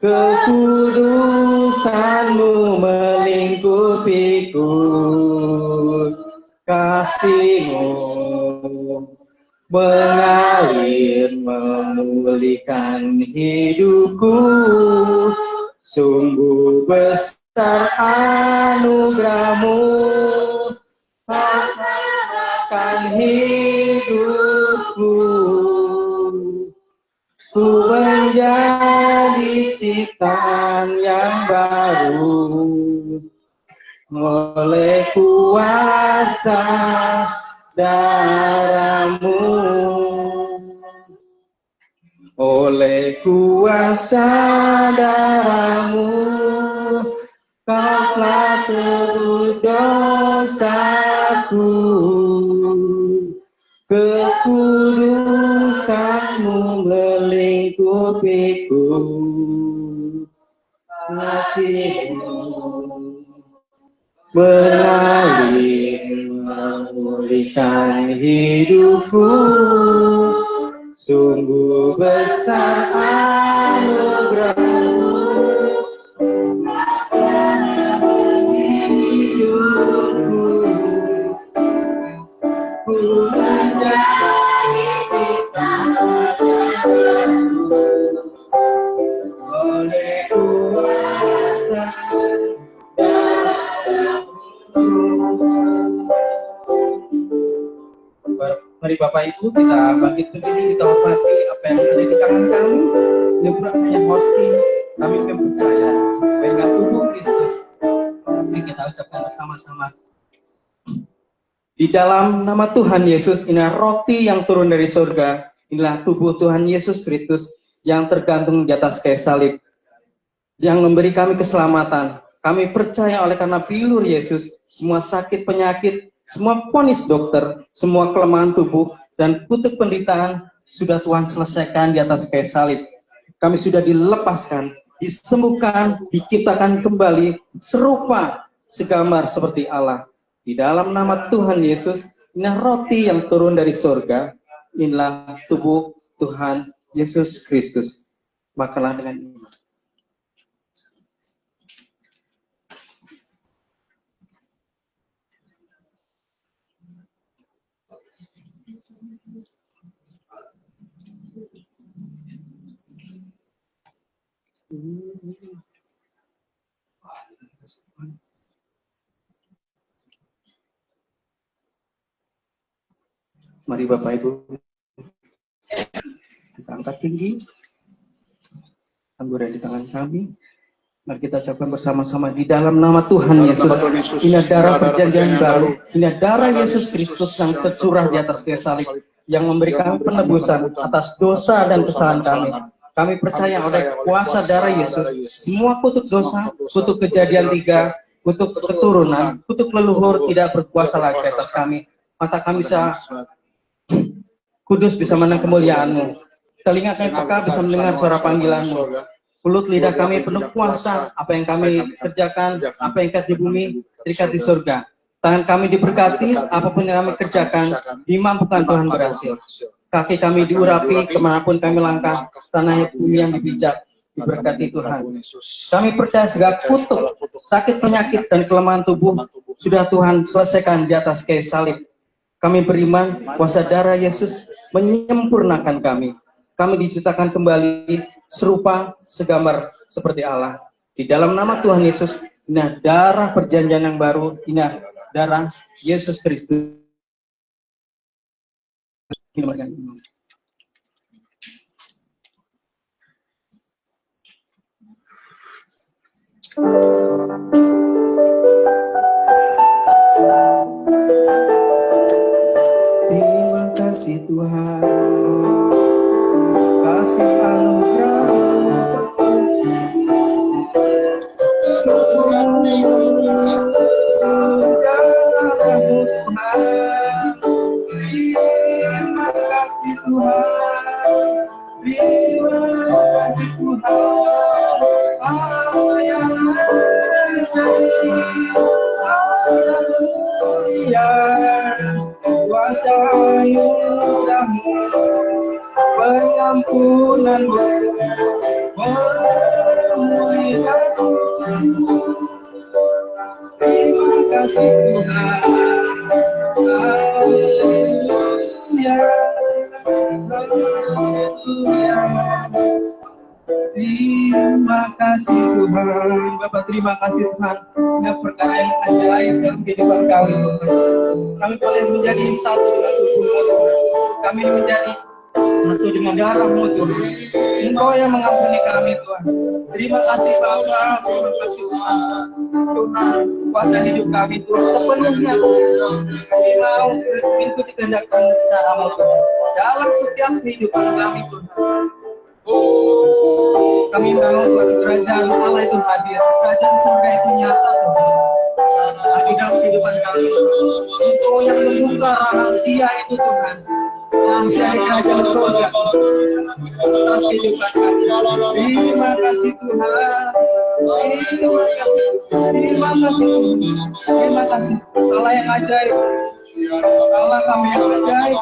Kekudusan-Mu melingkupiku. Kasih-Mu mengalir memulihkan hidupku. Sungguh besar anugerah-Mu, akan hidupku. Ku menjadi ciptaan yang baru oleh kuasa darah-Mu. Oleh kuasa darah-Mu, Kau telah tebus dosaku. Kekudusan-Mu melingkupiku. Kasih-Mu mengalir memulihkan hidupku. Sungguh besar anugerah-Mu, hidupku. Ku menjadi ciptaan oleh kuasa darah-Mu. Mari Bapak Ibu kita bangkit berdiri, kita hormati apa yang ada di tangan kami. Ini bukannya hosting, kami percaya bahwa tubuh Kristus. Mari kita ucapkan bersama-sama. Di dalam nama Tuhan Yesus, inilah roti yang turun dari surga. Inilah tubuh Tuhan Yesus Kristus yang tergantung di atas kayu salib, yang memberi kami keselamatan. Kami percaya oleh karena bilur Yesus, semua sakit penyakit Semua vonis dokter, semua kelemahan tubuh, dan kutuk penderitaan sudah Tuhan selesaikan di atas kayu salib. Kami sudah dilepaskan, disembuhkan, diciptakan kembali, serupa segambar seperti Allah. Di dalam nama Tuhan Yesus, inilah roti yang turun dari surga, inilah tubuh Tuhan Yesus Kristus. Makanlah dengan iman. Mari Bapak Ibu, kita angkat tinggi anggur di tangan kami. Mari kita ucapkan bersama-sama di dalam nama Tuhan Yesus. Ini darah perjanjian baru. Ini darah Yesus Kristus yang tercurah di atas kayu salib, yang memberikan penebusan atas dosa dan kesalahan kami. Kami percaya oleh kuasa darah Yesus, semua kutuk dosa, kutuk kejadian 3, kutuk keturunan, kutuk leluhur tidak berkuasa lagi atas kami. Mata kami bisa kudus, bisa menang kemuliaan-Mu. Telinga kami peka bisa mendengar suara panggilan-Mu. Mulut lidah kami penuh kuasa. Apa yang kami kerjakan, apa yang ikat di bumi, terikat di surga. Tangan kami diberkati, apapun yang kami kerjakan, dimampukan Tuhan berhasil. Kaki kami diurapi, kemanapun kami langkah, tanahnya bumi yang dipijak, diberkati Tuhan. Kami percaya segala kutuk, sakit penyakit, dan kelemahan tubuh, sudah Tuhan selesaikan di atas kayu salib. Kami beriman, kuasa darah Yesus menyempurnakan kami. Kami diciptakan kembali, serupa, segambar seperti Allah. Di dalam nama Tuhan Yesus, ini darah perjanjian yang baru, ini darah Yesus Kristus. Terima kasih Tuhan, kasih anugerah, terima kasih Tuhan, terima kasih Tuhan, Allah yang haleluya, kuasa anugerah-Mu, pengampunan-Mu, memulihkanku. Terima kasih Tuhan, haleluya, haleluya. Terima kasih Tuhan. Bapak, terima kasih Tuhan. Ini perkara yang ajaib dalam kehidupan kami. Kami boleh menjadi satu dengan tubuh-Mu, Tuhan. Kami menjadi satu dengan darah-Mu, Tuhan. Engkau yang mengampuni kami, Tuhan. Terima kasih Bapa, terima kasih Tuhan. Tuhan, kuasa hidup kami, Tuhan, sepenuhnya kami mau mengikuti kehendak cara-Mu, Tuhan. Dalam setiap kehidupan kami, Tuhan. Kami mau Tuhan, kerajaan Allah itu hadir, kerajaan surga itu nyata, Tuhan. Di dalam kehidupan kami, Engkau yang membuka rahasia itu, Tuhan. Rahasia kerajaan surga dalam kehidupan kami. Terima kasih Tuhan. Terima kasih Tuhan. Terima kasih Allah yang ajaib. Allah kami yang ajaib.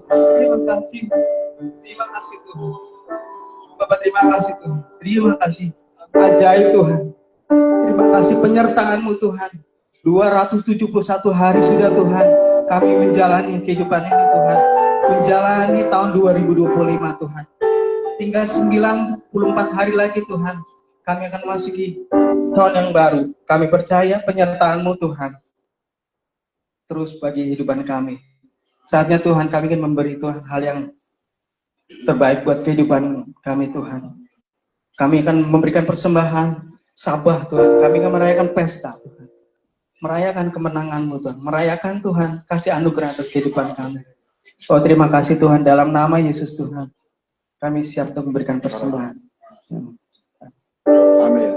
Terima kasih. Terima kasih Tuhan. Bapak, terima kasih Tuhan. Terima kasih. Ajaib Tuhan. Terima kasih penyertaan-Mu Tuhan. 271 hari sudah Tuhan kami menjalani kehidupan ini Tuhan. Menjalani tahun 2025 Tuhan. Tinggal 94 hari lagi Tuhan. Kami akan masuki tahun yang baru. Kami percaya penyertaan-Mu Tuhan. Terus bagi kehidupan kami. Saatnya Tuhan kami ingin memberi Tuhan hal yang terbaik buat kehidupan kami Tuhan. Kami akan memberikan persembahan sabah Tuhan. Kami akan merayakan pesta Tuhan. Merayakan kemenangan-Mu Tuhan. Merayakan Tuhan kasih anugerah atas kehidupan kami. Oh, terima kasih Tuhan, dalam nama Yesus Tuhan. Kami siap untuk memberikan persembahan. Amin.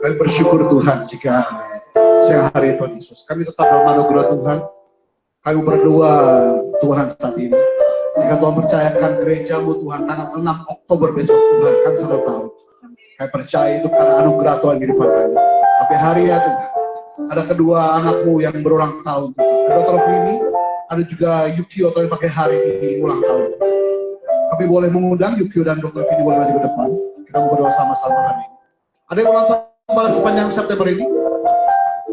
Kami bersyukur Tuhan jika siang hari Tuhan Yesus kami tetap dalam anugerah Tuhan. Kami berdoa Tuhan saat ini, jika Tuhan percayakan gerejamu Tuhan tanggal 6 Oktober besok Tuhan, kami selalu tahu. Kami percaya itu karena anugerah Tuhan di depan kami. Tapi hari ya Tuhan, ada kedua anakmu yang berulang tahun. Ada Dr. Vini, ada juga Yukio yang pakai hari ini ulang tahun. Kami boleh mengundang Yukio dan Dr. Vini boleh maju ke depan. Kita mau berdoa sama-sama hari ini. Ada yang ulang tahun pada sepanjang September ini?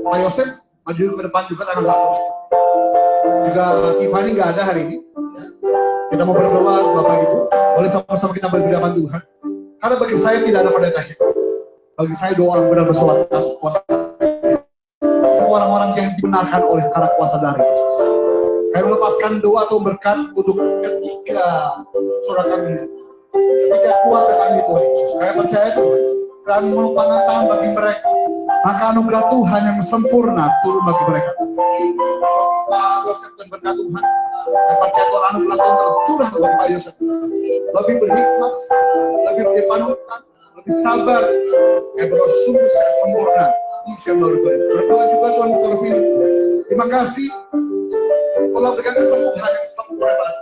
Pak Yosef maju ke depan juga tanggal 1. Juga Tiffany nggak ada hari ini. Kita mau berdoa Bapak Ibu. Boleh sama-sama kita berbidaman Tuhan. Karena bagi saya tidak ada pendeta hidup. Bagi saya doa yang benar bersuara kuasa. Orang-orang yang dibenarkan oleh karena kuasa dari Yesus. Kami melepaskan doa atau berkat untuk ketiga saudara kami. Ketiga keluarga kami Tuhan Yesus. Kami percaya Tuhan. Dan melupakan tangan bagi mereka. Maka anugerah Tuhan yang sempurna turun bagi mereka. Pak Yosef dan berkat Tuhan. Saya percaya Tuhan anugerah Tuhan terus curah bagi Pak Yosef. Lebih berhikmat, lebih berpanutan, lebih sabar. Saya berdoa sungguh sangat sempurna. Yang baru berdoa juga Tuhan Terfil. Terima kasih. Allah berikan kesembuhan yang sempurna pada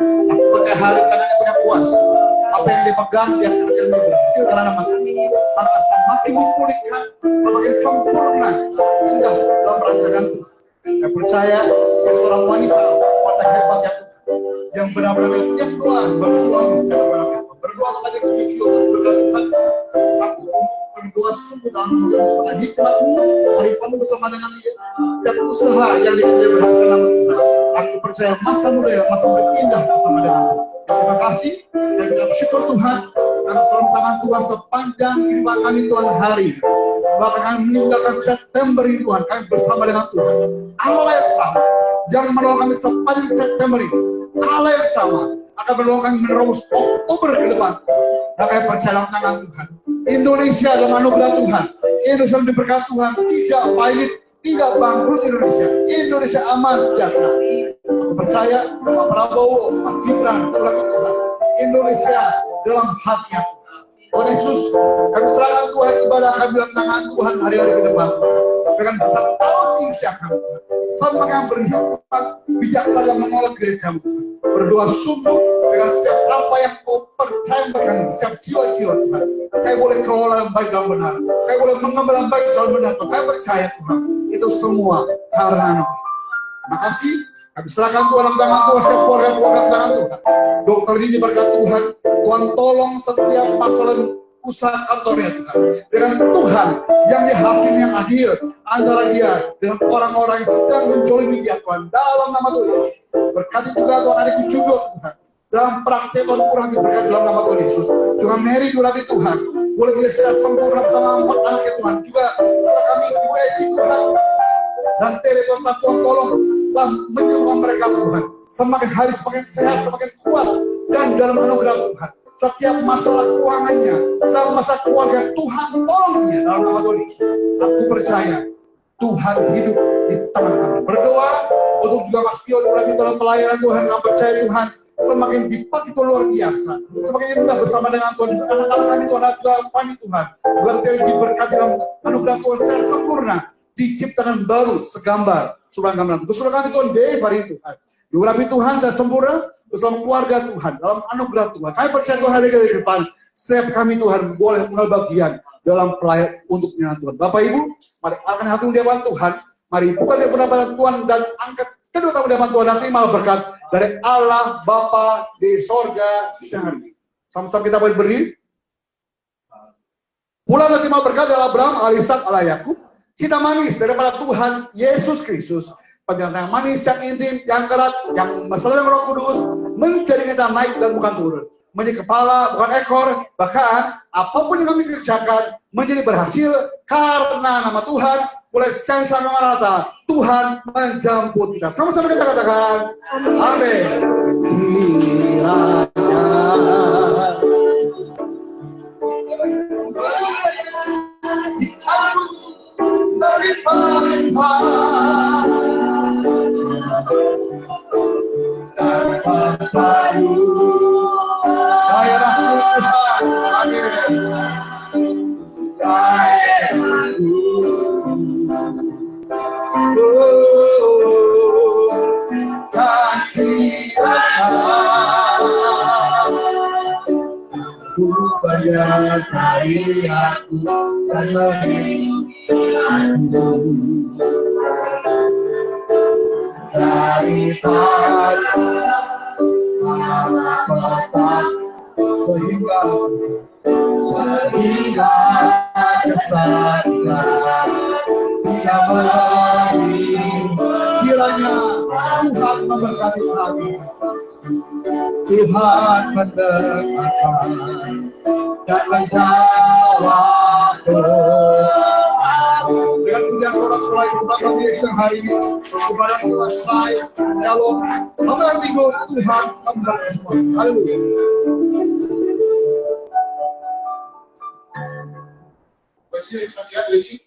aku percaya hari tangannya punya kuasa. Apa yang dipegang dia kerja berhasil karena nama maka semakin dipulihkan, semakin sempurna, semakin indah dalam rancangan Tuhan. Saya percaya ya seorang wanita hebat yang benar-benar tiap doa bagi suami berdoa kepada Yesus berdoa Tuhan. Aku berdoa sungguh dalam dengan hikmatmu, hari penuh bersama dengan dia. Setiap usaha yang dikerjakan berhasil dalam Tuhan. Aku percaya masa muda indah bersama dengan Tuhan. Terima kasih dan kita bersyukur Tuhan karena selalu tangan Tuhan sepanjang kehidupan kami Tuhan hari. Bahkan kami meninggalkan September ini Tuhan, kami bersama dengan Tuhan. Allah yang sama yang menolong kami sepanjang September ini. Allah yang sama akan menolong kami menerus Oktober ke depan. Dan kami percaya dalam tangan Tuhan. Indonesia dalam anugerah Tuhan. Indonesia diberkati Tuhan, tidak pahit, tidak bangkrut Indonesia. Indonesia aman sejahtera. Aku percaya Pak Prabowo, Mas Gibran, Tuhan, Indonesia dalam hatinya. Tuhan Yesus, kami serahkan Tuhan ibadah kami dalam tangan Tuhan hari-hari ke depan. Dengan setahun ini siapkan sama yang berhikmat, bijaksana menolak gerejamu. Berdoa sungguh dengan setiap apa yang kau percaya bagi setiap jiwa-jiwa Tuhan. Kau boleh kelola yang baik dan benar. Kau boleh mengambil yang baik dan benar. Kau percaya Tuhan. Itu semua karena anugerah. Terima kasih. Kami serahkan Tuhan dalam tangan Tuhan, setiap keluarga tangan Tuhan. Dokter ini berkat Tuhan. Tuhan tolong setiap masalah usaha kantornya Tuhan. Dengan Tuhan yang dihakim yang adil antara dia dengan orang-orang yang sedang menjolimi dia Tuhan. Dalam nama Tuhan. Berkati juga Tuhan adikku juga Tuhan. Dalam praktek Tuhan kurang diberkati dalam nama Tuhan Yesus. Juga Mary Durati Tuhan. Boleh dia sehat sempurna bersama 4 anaknya Tuhan. Juga setelah kami Ibu Eci Tuhan. Dan Tere Tuhan tolong menyembuhkan mereka Tuhan. Semakin hari semakin sehat, semakin kuat. Dan dalam anugerah Tuhan. Setiap masalah keuangannya, setiap masalah keluarga, Tuhan tolong dia dalam nama Tuhan Yesus. Aku percaya Tuhan hidup di tengah kami. Berdoa untuk juga Mas Tio lagi dalam pelayanan Tuhan. Kami percaya Tuhan semakin dipakai Tuhan luar biasa. Semakin indah bersama dengan Tuhan. Juga anak-anak kami Tuhan juga Fani Tuhan. Berarti diberkati dalam anugerah Tuhan secara sempurna. Diciptakan baru segambar surah gambaran. Surah kami Tuhan Dave hari Tuhan. Diurapi Tuhan secara sempurna bersama keluarga Tuhan dalam anugerah Tuhan. Kami percaya Tuhan hari ke depan. Setiap kami Tuhan boleh mengambil bagian dalam pelayan untuk penyataan Tuhan. Bapak Ibu, mari akan hati di depan Tuhan. Mari buka dia benar-benar Tuhan dan angkat kedua tamu di depan Tuhan. Nanti malah berkat dari Allah Bapa di sorga siang hari. Sama-sama kita boleh berdiri. Pula nanti mau berkat dari Abraham, Ishak, Yakub. Cinta manis daripada Tuhan Yesus Kristus. Perjalanan yang manis, yang intim, yang erat, yang masalah yang Roh Kudus menjadi kita naik dan bukan turun. Menjadi kepala, bukan ekor. Bahkan apapun yang kami kerjakan menjadi berhasil karena nama Tuhan. Mulai siang sampai rata Tuhan menjemput kita. Sama-sama kita katakan amin. Dari paham daerah Tuhan, amin. menyertai aku dan melindungi aku dari tadi malam sehingga kesadian dia beri. Kiranya Tuhan memberkati kami, Tuhan mendengarkan dan menjawab doa. Dengan pujian sorak-sorai kita kami sehari ini kepada Tuhan saya, Shalom, selamat minggu, Tuhan memberkati semua. Haleluya. Saksikan Lesi.